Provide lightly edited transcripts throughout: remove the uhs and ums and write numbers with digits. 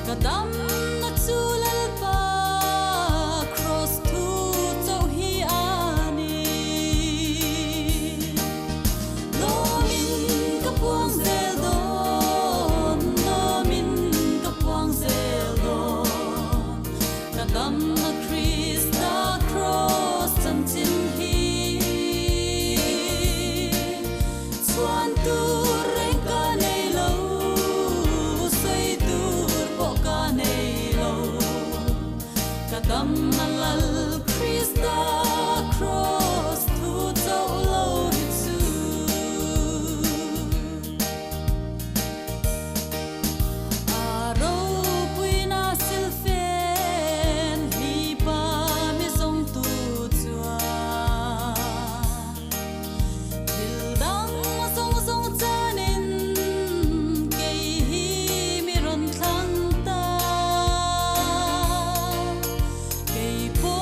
kadam na chulal pa cross thu chau hi ani lo min ka puang zel don lo min ka puang zel don kadam na Krista cross chan chin hi chuan tu reng ka nei lo sei tur po ka nei lo kadam na lal Krista cross thu chau lo hi chu aro puina silfen hi pa mi song tu chua dang song song chanin ke hi mi ron thlang ta ke po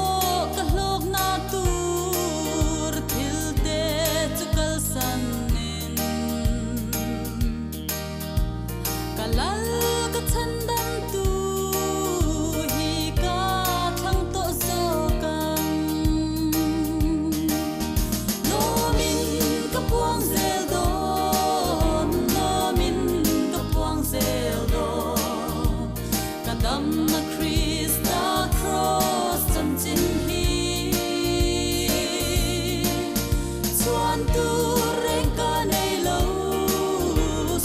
ka hlok na tur thil te chukal sanin kalal ka chandam tu hi ka thang to so kang lo min ka puang zel don lo min ka puang zel don kadam na Krista cross chan chin hi chuan tu reng ka nei lo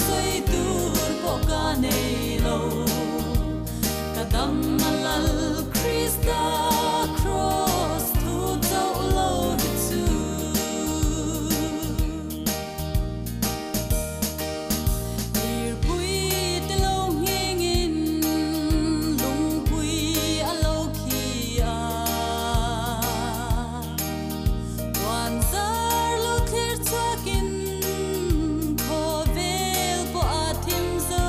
sei tur po ka nei lo kadam na lal Krista cross thu chau lo hi chu ir pui te lo nging in lung pui a lo khi a wan zar lo clear chuakin kho vel po a thim zo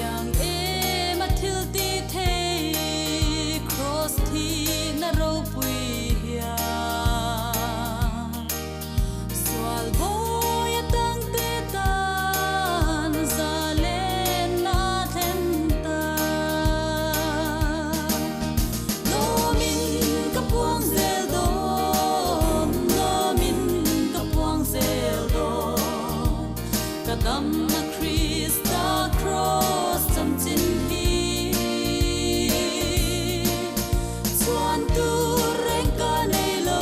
yang em a thil ti thei cross thi na ro pui hia swal boy tang te tan zalen na them ta lo min ka puang zel don lo min ka puang zel don kadam na Krista cross chan chin hi chuan tu reng ka nei lo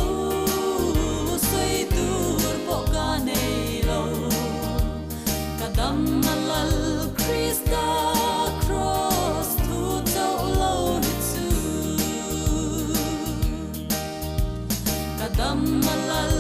sei tur po ka nei lo kadam na lal Krista cross thu chau lo hi chu kadam na lal